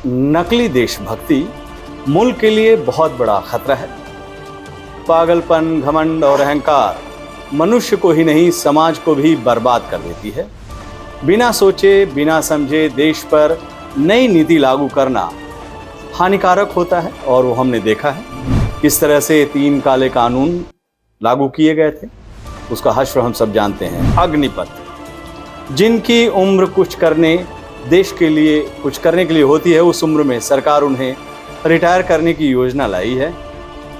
नकली देशभक्ति मुल्क के लिए बहुत बड़ा खतरा है। पागलपन, घमंड और अहंकार मनुष्य को ही नहीं समाज को भी बर्बाद कर देती है। बिना सोचे बिना समझे देश पर नई नीति लागू करना हानिकारक होता है और वो हमने देखा है किस तरह से 3 काले कानून लागू किए गए थे। उसका हश्र हम सब जानते हैं। अग्निपथ, जिनकी उम्र देश के लिए कुछ करने के लिए होती है, उस उम्र में सरकार उन्हें रिटायर करने की योजना लाई है।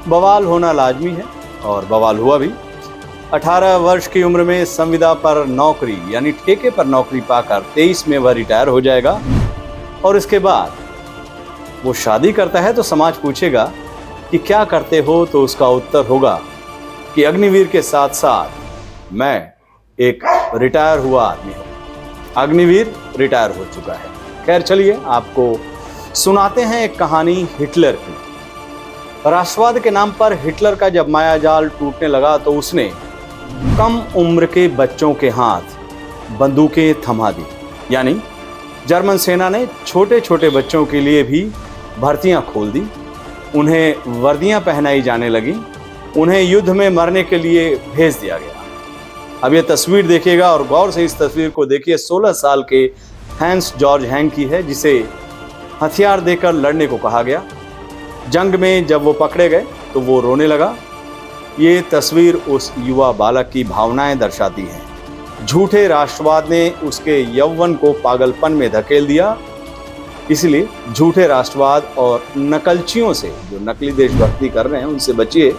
बवाल होना लाजमी है और बवाल हुआ भी। 18 वर्ष की उम्र में संविदा पर नौकरी यानी ठेके पर नौकरी पाकर 23 में वह रिटायर हो जाएगा और इसके बाद वो शादी करता है तो समाज पूछेगा कि क्या करते हो, तो उसका उत्तर होगा कि अग्निवीर के साथ साथ मैं एक रिटायर हुआ आदमी हूँ। अग्निवीर रिटायर हो चुका है। खैर चलिए आपको सुनाते हैं एक कहानी हिटलर की। राष्ट्रवाद के नाम पर हिटलर का जब मायाजाल टूटने लगा तो उसने कम उम्र के बच्चों के हाथ बंदूकें थमा दी। यानी जर्मन सेना ने छोटे छोटे बच्चों के लिए भी भर्तियां खोल दी। उन्हें वर्दियां पहनाई जाने लगी। उन्हें युद्ध में मरने के लिए भेज दिया गया। अब ये तस्वीर देखिएगा और गौर से इस तस्वीर को देखिए। 16 साल के हैंस जॉर्ज हैंक की है, जिसे हथियार देकर लड़ने को कहा गया। जंग में जब वो पकड़े गए तो वो रोने लगा। ये तस्वीर उस युवा बालक की भावनाएं दर्शाती है। झूठे राष्ट्रवाद ने उसके यौवन को पागलपन में धकेल दिया। इसलिए झूठे राष्ट्रवाद और नकलचियों से, जो नकली देशभक्ति कर रहे हैं, उनसे बचिए।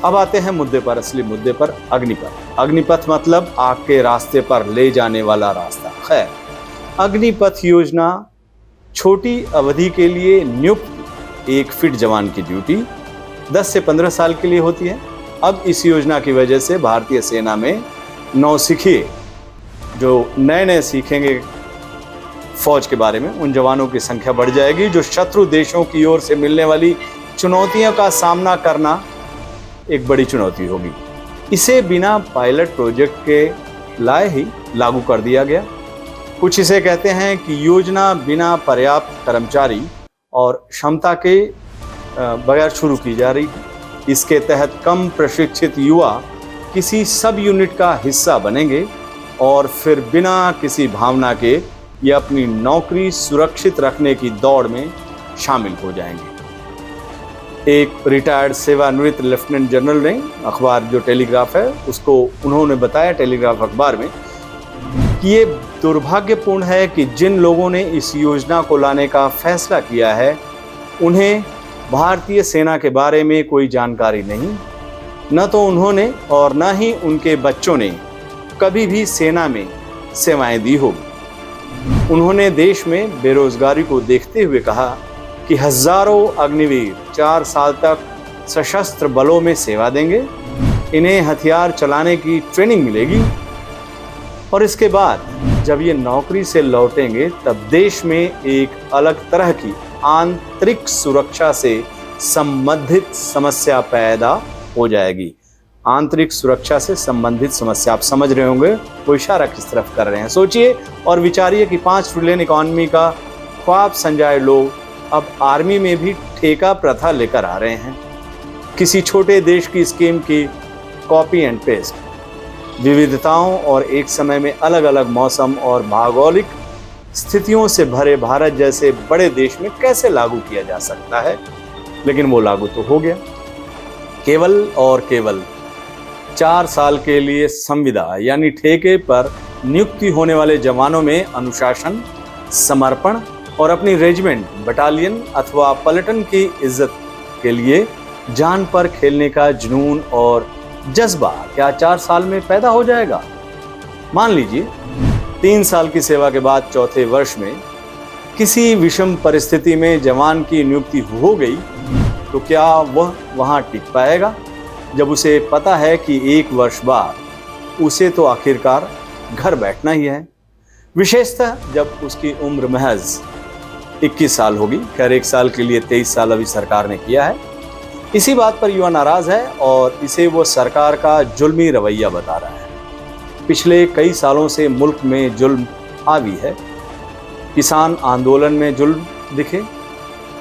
अब आते हैं मुद्दे पर, असली मुद्दे पर। अग्निपथ। अग्निपथ मतलब आग के रास्ते पर ले जाने वाला रास्ता। खैर, अग्निपथ योजना छोटी अवधि के लिए नियुक्त एक फिट जवान की ड्यूटी 10 से 15 साल के लिए होती है। अब इस योजना की वजह से भारतीय सेना में नौसिखिए जो नए सीखेंगे फौज के बारे में, उन जवानों की संख्या बढ़ जाएगी, जो शत्रु देशों की ओर से मिलने वाली चुनौतियों का सामना करना एक बड़ी चुनौती होगी। इसे बिना पायलट प्रोजेक्ट के लाए ही लागू कर दिया गया। कुछ इसे कहते हैं कि योजना बिना पर्याप्त कर्मचारी और क्षमता के बगैर शुरू की जा रही है। इसके तहत कम प्रशिक्षित युवा किसी सब यूनिट का हिस्सा बनेंगे और फिर बिना किसी भावना के ये अपनी नौकरी सुरक्षित रखने की दौड़ में शामिल हो जाएंगे। एक रिटायर्ड सेवानिवृत्त लेफ्टिनेंट जनरल ने, अखबार जो टेलीग्राफ है उसको उन्होंने बताया, टेलीग्राफ अखबार में, कि ये दुर्भाग्यपूर्ण है कि जिन लोगों ने इस योजना को लाने का फैसला किया है उन्हें भारतीय सेना के बारे में कोई जानकारी नहीं। न तो उन्होंने और न ही उनके बच्चों ने कभी भी सेना में सेवाएं दी होगी। उन्होंने देश में बेरोजगारी को देखते हुए कहा कि हजारों अग्निवीर 4 साल तक सशस्त्र बलों में सेवा देंगे। इन्हें हथियार चलाने की ट्रेनिंग मिलेगी और इसके बाद जब ये नौकरी से लौटेंगे तब देश में एक अलग तरह की आंतरिक सुरक्षा से संबंधित समस्या पैदा हो जाएगी। आंतरिक सुरक्षा से संबंधित समस्या, आप समझ रहे होंगे वो इशारा किस तरफ कर रहे हैं। सोचिए और विचारिए कि 5 ट्रिलियन इकॉनमी का ख्वाब संजाए लोग अब आर्मी में भी ठेका प्रथा लेकर आ रहे हैं। किसी छोटे देश की स्कीम की कॉपी एंड पेस्ट विविधताओं और एक समय में अलग अलग मौसम और भौगोलिक स्थितियों से भरे भारत जैसे बड़े देश में कैसे लागू किया जा सकता है। लेकिन वो लागू तो हो गया। केवल और केवल 4 साल के लिए संविदा यानी ठेके पर नियुक्ति होने वाले जवानों में अनुशासन, समर्पण और अपनी रेजिमेंट, बटालियन अथवा पलटन की इज्जत के लिए जान पर खेलने का जुनून और जज्बा क्या 4 साल में पैदा हो जाएगा? मान लीजिए 3 साल की सेवा के बाद चौथे वर्ष में किसी विषम परिस्थिति में जवान की नियुक्ति हो गई तो क्या वह वहां टिक पाएगा, जब उसे पता है कि 1 वर्ष बाद उसे तो आखिरकार घर बैठना ही है, विशेषतः जब उसकी उम्र महज 21 साल होगी। खैर 1 साल के लिए 23 साल अभी सरकार ने किया है। इसी बात पर युवा नाराज है और इसे वो सरकार का जुल्मी रवैया बता रहा है। पिछले कई सालों से मुल्क में जुल्म हावी है। किसान आंदोलन में जुल्म, दिखे।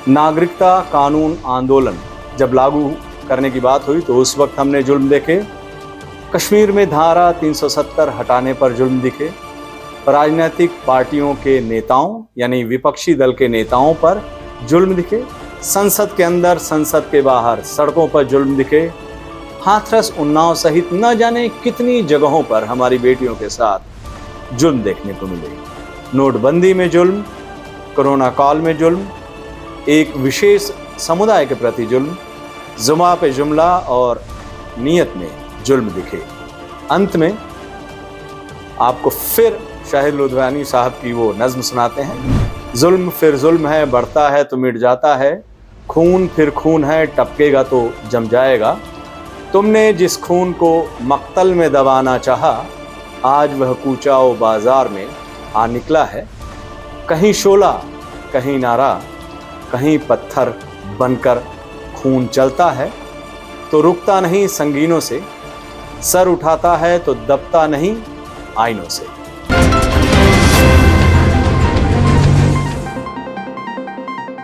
नागरिकता कानून आंदोलन जब लागू करने की बात हुई तो उस वक्त हमने जुल्म देखे। कश्मीर में धारा 370 हटाने पर जुल्म दिखे। राजनीतिक पार्टियों के नेताओं यानी विपक्षी दल के नेताओं पर जुल्म दिखे। संसद के अंदर, संसद के बाहर, सड़कों पर जुल्म दिखे। हाथरस, उन्नाव सहित न जाने कितनी जगहों पर हमारी बेटियों के साथ जुल्म देखने को मिले। नोटबंदी में जुल्म, कोरोना काल में जुल्म, एक विशेष समुदाय के प्रति जुल्म, जुमा पे जुमला और नियत में जुल्म दिखे। अंत में आपको फिर शाहिद लुधियानी साहब की वो नज्म सुनाते हैं। जुल्म फिर जुल्म है, बढ़ता है तो मिट जाता है। खून फिर खून है, टपकेगा तो जम जाएगा। तुमने जिस खून को मक्तल में दबाना चाहा, आज वह कूचाओ बाजार में आ निकला है। कहीं शोला, कहीं नारा, कहीं पत्थर बनकर खून चलता है तो रुकता नहीं संगीनों से। सर उठाता है तो दबता नहीं आईनों से।